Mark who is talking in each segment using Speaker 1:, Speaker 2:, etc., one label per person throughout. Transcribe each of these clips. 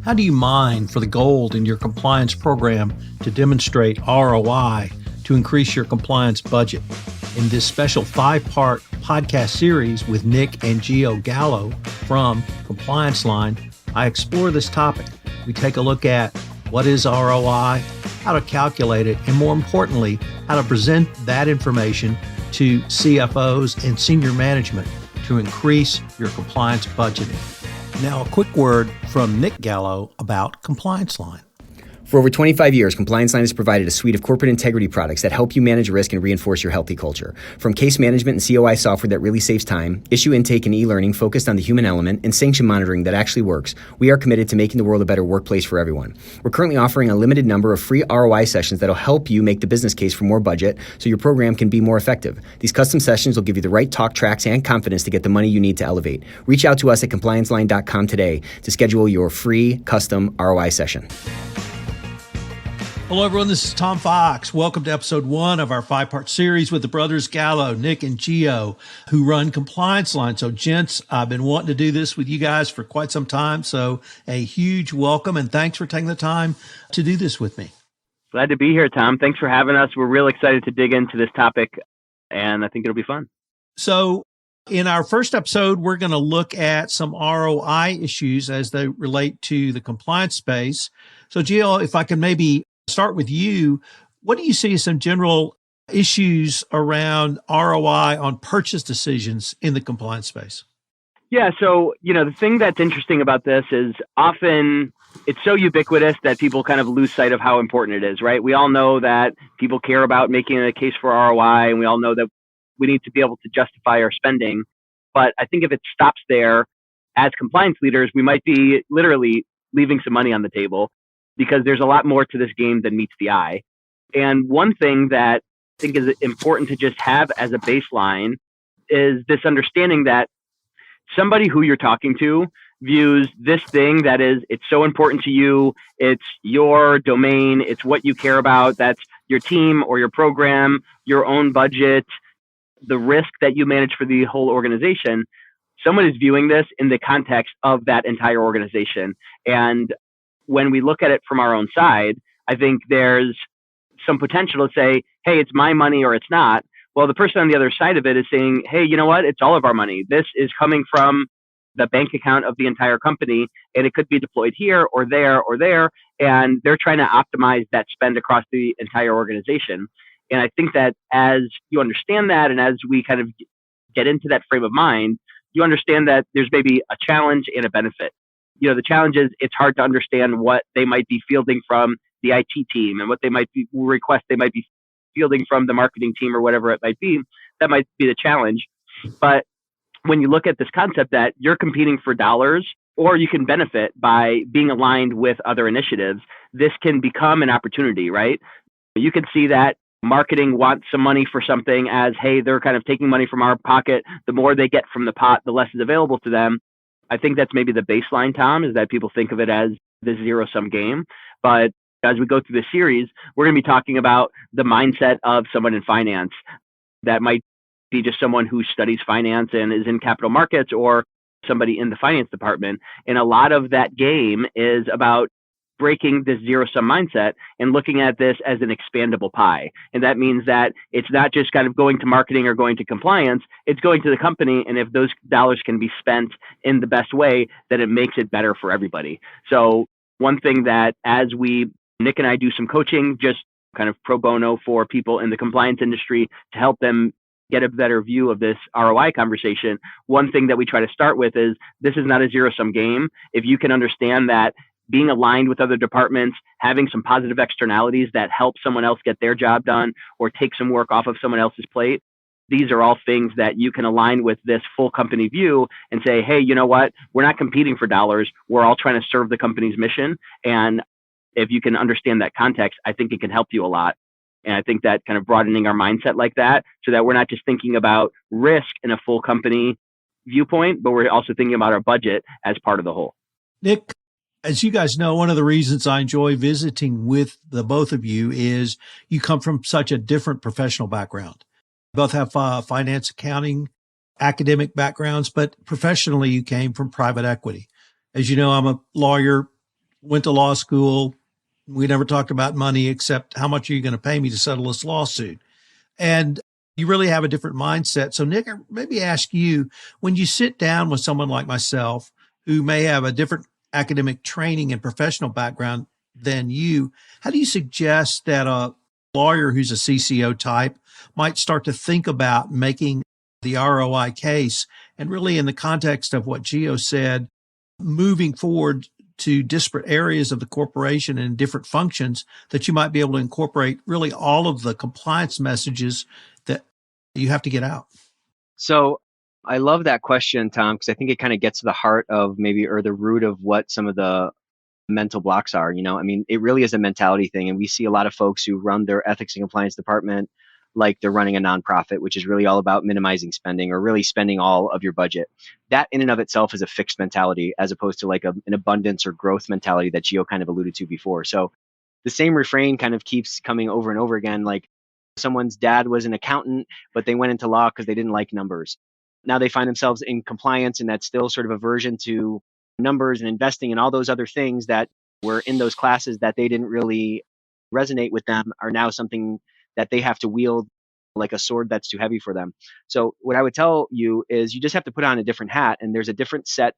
Speaker 1: How do you mine for the gold in your compliance program to demonstrate ROI to increase your compliance budget? In this special 5-part podcast series with Nick and Gio Gallo from ComplianceLine, I explore this topic. We take a look at what is ROI, how to calculate it, and more importantly, how to present that information to CFOs and senior management to increase your compliance budgeting. Now, a quick word from Nick Gallo about ComplianceLine.
Speaker 2: For over 25 years, ComplianceLine has provided a suite of corporate integrity products that help you manage risk and reinforce your healthy culture. From case management and COI software that really saves time, issue intake and e-learning focused on the human element, and sanction monitoring that actually works, we are committed to making the world a better workplace for everyone. We're currently offering a limited number of free ROI sessions that'll help you make the business case for more budget so your program can be more effective. These custom sessions will give you the right talk tracks and confidence to get the money you need to elevate. Reach out to us at ComplianceLine.com today to schedule your free custom ROI session.
Speaker 1: Hello, everyone. This is Tom Fox. Welcome to episode 1 of our 5-part series with the brothers Gallo, Nick and Gio, who run ComplianceLine. So, gents, I've been wanting to do this with you guys for quite some time. So a huge welcome and thanks for taking the time to do this with me.
Speaker 3: Glad to be here, Tom. Thanks for having us. We're real excited to dig into this topic, and I think it'll be fun.
Speaker 1: So in our first episode, we're going to look at some ROI issues as they relate to the compliance space. So, Gio, if I can maybe start with you, what do you see as some general issues around ROI on purchase decisions in the compliance space?
Speaker 3: Yeah, so, the thing that's interesting about this is often it's so ubiquitous that people kind of lose sight of how important it is, right? We all know that people care about making a case for ROI, and we all know that we need to be able to justify our spending. But I think if it stops there, as compliance leaders, we might be literally leaving some money on the table, because there's a lot more to this game than meets the eye. And one thing that I think is important to just have as a baseline is this understanding that somebody who you're talking to views this thing that is, it's so important to you, it's your domain, it's what you care about, that's your team or your program, your own budget, the risk that you manage for the whole organization. Someone is viewing this in the context of that entire organization. And when we look at it from our own side, I think there's some potential to say, hey, it's my money or it's not. Well, the person on the other side of it is saying, hey, you know what? It's all of our money. This is coming from the bank account of the entire company, and it could be deployed here or there or there. And they're trying to optimize that spend across the entire organization. And I think that as you understand that, and as we kind of get into that frame of mind, you understand that there's maybe a challenge and a benefit. The challenge is it's hard to understand what they might be fielding from the IT team and what they might be requests they might be fielding from the marketing team or whatever it might be. That might be the challenge. But when you look at this concept that you're competing for dollars, or you can benefit by being aligned with other initiatives, this can become an opportunity, right? You can see that marketing wants some money for something as, hey, they're kind of taking money from our pocket. The more they get from the pot, the less is available to them. I think that's maybe the baseline, Tom, is that people think of it as the zero-sum game. But as we go through this series, we're going to be talking about the mindset of someone in finance. That might be just someone who studies finance and is in capital markets, or somebody in the finance department. And a lot of that game is about breaking this zero-sum mindset and looking at this as an expandable pie. And that means that it's not just kind of going to marketing or going to compliance, it's going to the company. And if those dollars can be spent in the best way, then it makes it better for everybody. So one thing that as Nick and I do some coaching, just kind of pro bono for people in the compliance industry to help them get a better view of this ROI conversation. One thing that we try to start with is this is not a zero-sum game. If you can understand that being aligned with other departments, having some positive externalities that help someone else get their job done or take some work off of someone else's plate, these are all things that you can align with this full company view and say, hey, you know what? We're not competing for dollars. We're all trying to serve the company's mission. And if you can understand that context, I think it can help you a lot. And I think that kind of broadening our mindset like that, so that we're not just thinking about risk in a full company viewpoint, but we're also thinking about our budget as part of the whole.
Speaker 1: Nick, as you guys know, one of the reasons I enjoy visiting with the both of you is you come from such a different professional background. Both have finance, accounting, academic backgrounds, but professionally you came from private equity. As you know, I'm a lawyer, went to law school. We never talked about money except how much are you going to pay me to settle this lawsuit? And you really have a different mindset. So, Nick, maybe ask you, when you sit down with someone like myself who may have a different academic training and professional background than you, how do you suggest that a lawyer who's a CCO type might start to think about making the ROI case? And really, in the context of what Gio said, moving forward to disparate areas of the corporation and different functions, that you might be able to incorporate really all of the compliance messages that you have to get out.
Speaker 2: So I love that question, Tom, because I think it kind of gets to the heart of maybe, or the root of what some of the mental blocks are. I mean, it really is a mentality thing. And we see a lot of folks who run their ethics and compliance department like they're running a nonprofit, which is really all about minimizing spending or really spending all of your budget. That in and of itself is a fixed mentality, as opposed to like an abundance or growth mentality that Gio kind of alluded to before. So the same refrain kind of keeps coming over and over again. Like, someone's dad was an accountant, but they went into law because they didn't like numbers. Now they find themselves in compliance, and that's still sort of aversion to numbers and investing and all those other things that were in those classes that they didn't really resonate with them are now something that they have to wield like a sword that's too heavy for them. So what I would tell you is you just have to put on a different hat, and there's a different set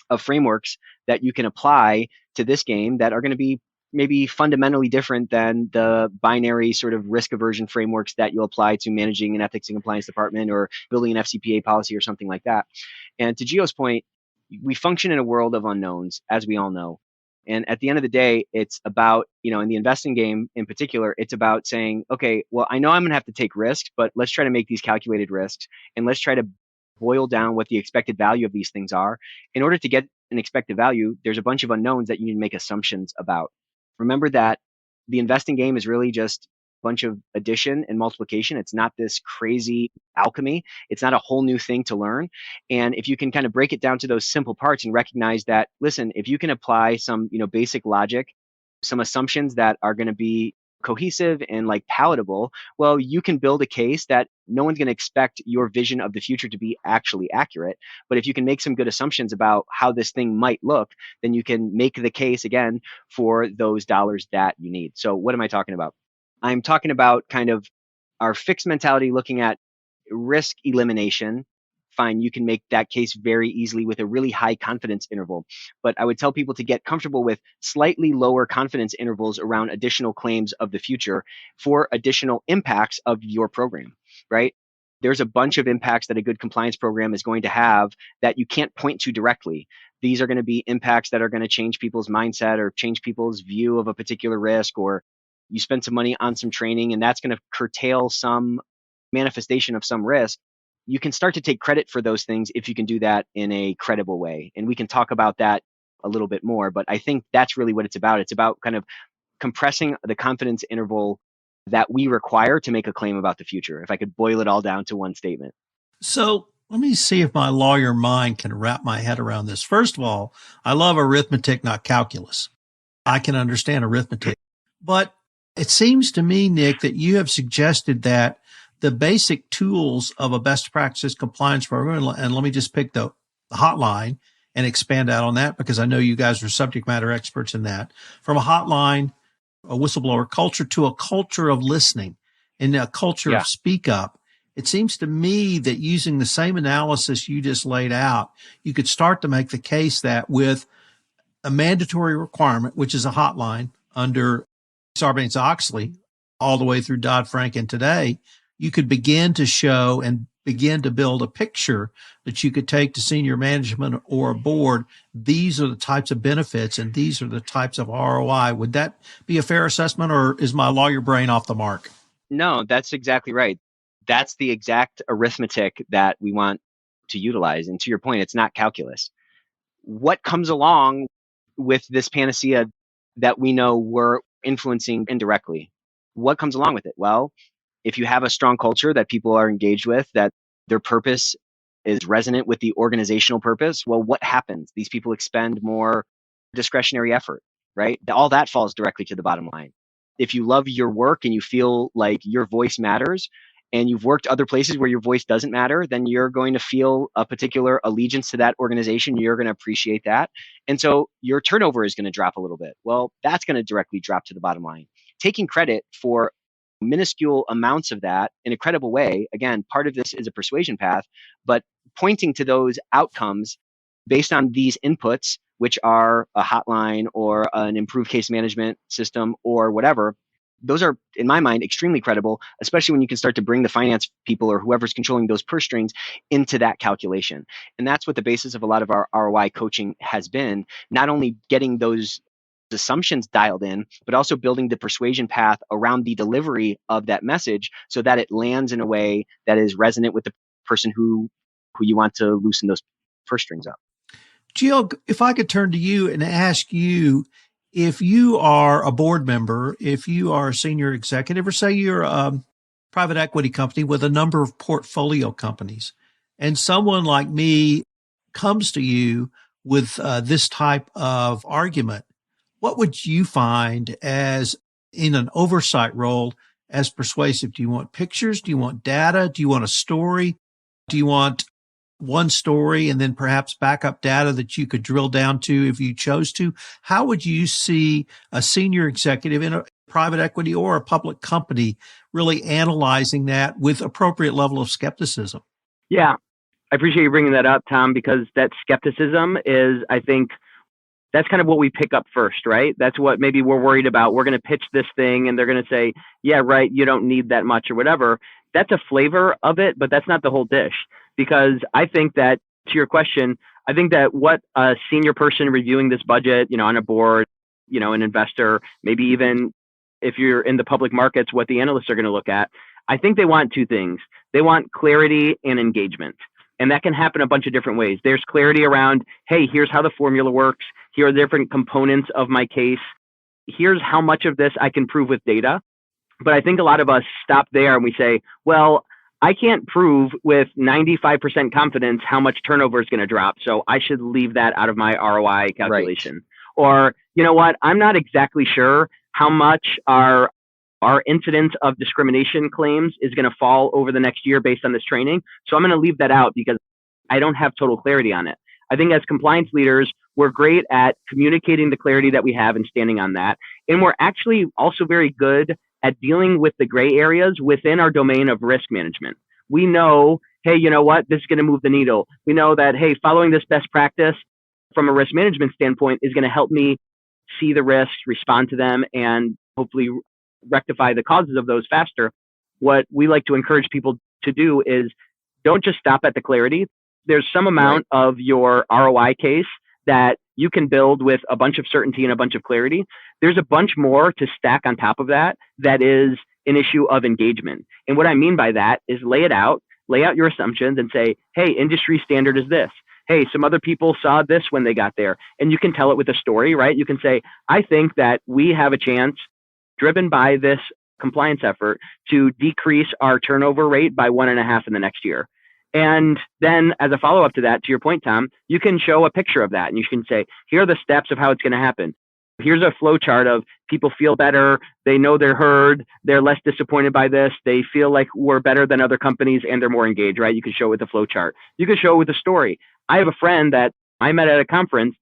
Speaker 2: of frameworks that you can apply to this game that are going to be maybe fundamentally different than the binary sort of risk aversion frameworks that you'll apply to managing an ethics and compliance department or building an FCPA policy or something like that. And to Gio's point, we function in a world of unknowns, as we all know. And at the end of the day, it's about, in the investing game in particular, it's about saying, okay, well, I know I'm going to have to take risks, but let's try to make these calculated risks, and let's try to boil down what the expected value of these things are. In order to get an expected value, there's a bunch of unknowns that you need to make assumptions about. Remember that the investing game is really just a bunch of addition and multiplication. It's not this crazy alchemy. It's not a whole new thing to learn. And if you can kind of break it down to those simple parts and recognize that, listen, if you can apply some, basic logic, some assumptions that are going to be cohesive and like palatable, well, you can build a case that no one's going to expect your vision of the future to be actually accurate. But if you can make some good assumptions about how this thing might look, then you can make the case again for those dollars that you need. So what am I talking about? I'm talking about kind of our fixed mentality, looking at risk elimination. Fine, you can make that case very easily with a really high confidence interval. But I would tell people to get comfortable with slightly lower confidence intervals around additional claims of the future for additional impacts of your program, right? There's a bunch of impacts that a good compliance program is going to have that you can't point to directly. These are going to be impacts that are going to change people's mindset or change people's view of a particular risk, or you spend some money on some training and that's going to curtail some manifestation of some risk. You can start to take credit for those things if you can do that in a credible way. And we can talk about that a little bit more, but I think that's really what it's about. It's about kind of compressing the confidence interval that we require to make a claim about the future, if I could boil it all down to one statement.
Speaker 1: So let me see if my lawyer mind can wrap my head around this. First of all, I love arithmetic, not calculus. I can understand arithmetic, but it seems to me, Nick, that you have suggested that the basic tools of a best practice compliance program, and let me just pick the hotline and expand out on that, because I know you guys are subject matter experts in that. From a hotline, a whistleblower culture, to a culture of listening and a culture of speak up, it seems to me that using the same analysis you just laid out, you could start to make the case that with a mandatory requirement, which is a hotline under Sarbanes-Oxley, all the way through Dodd-Frank and today, you could begin to show and begin to build a picture that you could take to senior management or a board. These are the types of benefits and these are the types of ROI. Would that be a fair assessment, or is my lawyer brain off the mark?
Speaker 2: No, that's exactly right. That's the exact arithmetic that we want to utilize. And to your point, it's not calculus. What comes along with this panacea that we know we're influencing indirectly? What comes along with it? Well, if you have a strong culture that people are engaged with, that their purpose is resonant with the organizational purpose, well, what happens? These people expend more discretionary effort, right? All that falls directly to the bottom line. If you love your work and you feel like your voice matters, and you've worked other places where your voice doesn't matter, then you're going to feel a particular allegiance to that organization. You're going to appreciate that. And so your turnover is going to drop a little bit. Well, that's going to directly drop to the bottom line. Taking credit for minuscule amounts of that in a credible way, again, part of this is a persuasion path, but pointing to those outcomes based on these inputs, which are a hotline or an improved case management system or whatever, those are, in my mind, extremely credible, especially when you can start to bring the finance people or whoever's controlling those purse strings into that calculation. And that's what the basis of a lot of our ROI coaching has been, not only getting those assumptions dialed in, but also building the persuasion path around the delivery of that message so that it lands in a way that is resonant with the person who you want to loosen those purse strings up.
Speaker 1: Gio, if I could turn to you and ask you, if you are a board member, if you are a senior executive, or say you're a private equity company with a number of portfolio companies, and someone like me comes to you with this type of argument, what would you find as in an oversight role as persuasive? Do you want pictures? Do you want data? Do you want a story? Do you want one story and then perhaps backup data that you could drill down to if you chose to? How would you see a senior executive in a private equity or a public company really analyzing that with appropriate level of skepticism?
Speaker 3: Yeah, I appreciate you bringing that up, Tom, because that skepticism is, I think, that's kind of what we pick up first, right? That's what maybe we're worried about. We're going to pitch this thing and they're going to say, yeah, right, you don't need that much or whatever. That's a flavor of it, but that's not the whole dish. Because I think that, to your question, I think that what a senior person reviewing this budget, on a board, an investor, maybe even if you're in the public markets, what the analysts are going to look at, I think they want two things. They want clarity and engagement. And that can happen a bunch of different ways. There's clarity around, hey, here's how the formula works. Here are different components of my case. Here's how much of this I can prove with data. But I think a lot of us stop there and we say, well, I can't prove with 95% confidence how much turnover is going to drop, so I should leave that out of my ROI calculation. Right. Or, you know what, I'm not exactly sure how much our incidence of discrimination claims is going to fall over the next year based on this training, so I'm going to leave that out because I don't have total clarity on it. I think as compliance leaders, we're great at communicating the clarity that we have and standing on that. And we're actually also very good at dealing with the gray areas within our domain of risk management. We know, hey, you know what, this is going to move the needle. We know that, hey, following this best practice from a risk management standpoint is going to help me see the risks, respond to them, and hopefully rectify the causes of those faster. What we like to encourage people to do is don't just stop at the clarity. There's some amount of your ROI case that you can build with a bunch of certainty and a bunch of clarity. There's a bunch more to stack on top of that that is an issue of engagement. And what I mean by that is lay out your assumptions and say, hey, industry standard is this. Hey, some other people saw this when they got there. And you can tell it with a story, right? You can say, I think that we have a chance, driven by this compliance effort, to decrease our turnover rate by 1.5 in the next year. And then as a follow-up to that, to your point, Tom, you can show a picture of that and you can say, here are the steps of how it's going to happen. Here's a flow chart of people feel better. They know they're heard. They're less disappointed by this. They feel like we're better than other companies and they're more engaged, right? You can show it with a flow chart. You can show it with a story. I have a friend that I met at a conference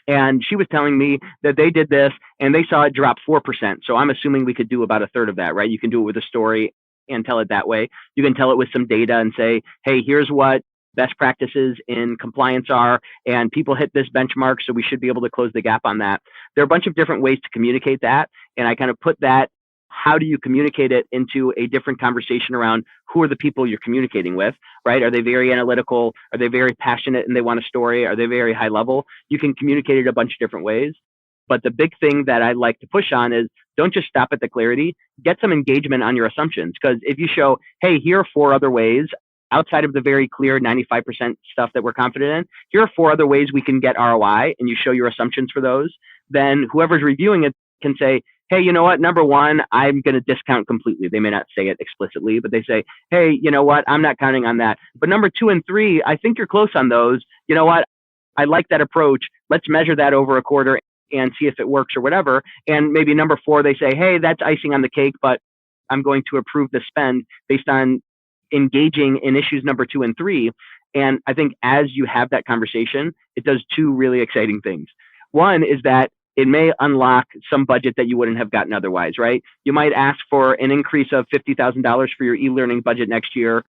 Speaker 3: and she was telling me that they did this and they saw it drop 4%. So I'm assuming we could do about a third of that, right? You can do it with a story and tell it that way. You can tell it with some data and say, hey, here's what best practices in compliance are, and people hit this benchmark, so we should be able to close the gap on that. There are a bunch of different ways to communicate that, and I kind of put that, how do you communicate it, into a different conversation around who are the people you're communicating with, right? Are they very analytical? Are they very passionate and they want a story? Are they very high level? You can communicate it a bunch of different ways. But the big thing that I like to push on is don't just stop at the clarity, get some engagement on your assumptions. Because if you show, hey, here are 4 other ways outside of the very clear 95% stuff that we're confident in, here are 4 other ways we can get ROI, and you show your assumptions for those, then whoever's reviewing it can say, hey, you know what, number 1, I'm going to discount completely. They may not say it explicitly, but they say, hey, you know what, I'm not counting on that. But number 2 and 3, I think you're close on those. You know what, I like that approach. Let's measure that over a quarter and see if it works or whatever. And maybe number 4, they say, hey, that's icing on the cake, but I'm going to approve the spend based on engaging in issues number 2 and 3. And I think as you have that conversation, it does two really exciting things. One is that it may unlock some budget that you wouldn't have gotten otherwise, right? You might ask for an increase of $50,000 for your e-learning budget next year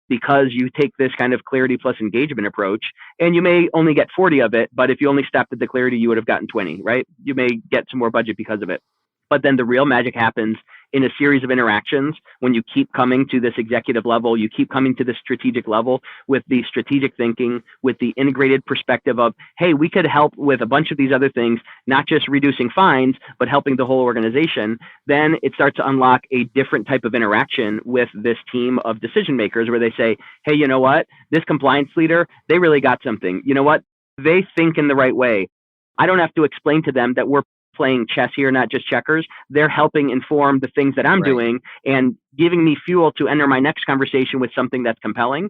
Speaker 3: because you take this kind of clarity plus engagement approach, and you may only get 40 of it, but if you only stopped at the clarity, you would have gotten 20, right? You may get some more budget because of it. But then the real magic happens in a series of interactions when you keep coming to this executive level, you keep coming to this strategic level with the strategic thinking, with the integrated perspective of, hey, we could help with a bunch of these other things, not just reducing fines, but helping the whole organization. Then it starts to unlock a different type of interaction with this team of decision makers where they say, hey, you know what? This compliance leader, they really got something. You know what? They think in the right way. I don't have to explain to them that we're playing chess here, not just checkers. They're helping inform the things that I'm doing and giving me fuel to enter my next conversation with something that's compelling.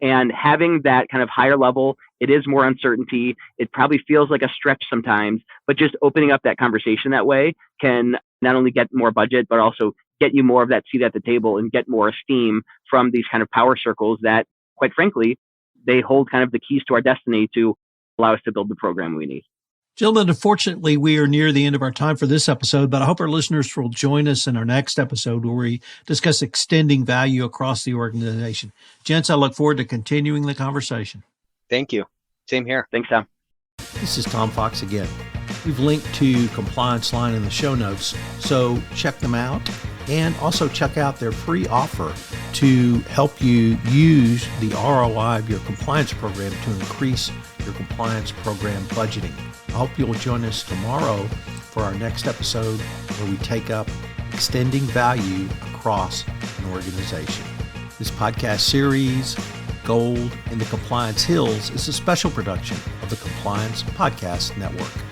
Speaker 3: And having that kind of higher level, it is more uncertainty. It probably feels like a stretch sometimes, but just opening up that conversation that way can not only get more budget, but also get you more of that seat at the table and get more esteem from these kind of power circles that, quite frankly, they hold kind of the keys to our destiny to allow us to build the program we need.
Speaker 1: Gentlemen, unfortunately, we are near the end of our time for this episode, but I hope our listeners will join us in our next episode where we discuss extending value across the organization. Gents, I look forward to continuing the conversation.
Speaker 4: Thank you. Same here.
Speaker 3: Thanks, Tom.
Speaker 1: This is Tom Fox again. We've linked to ComplianceLine in the show notes, so check them out. And also check out their free offer to help you use the ROI of your compliance program to increase your compliance program budgeting. I hope you'll join us tomorrow for our next episode where we take up extending value across an organization. This podcast series, Gold in the Compliance Hills, is a special production of the Compliance Podcast Network.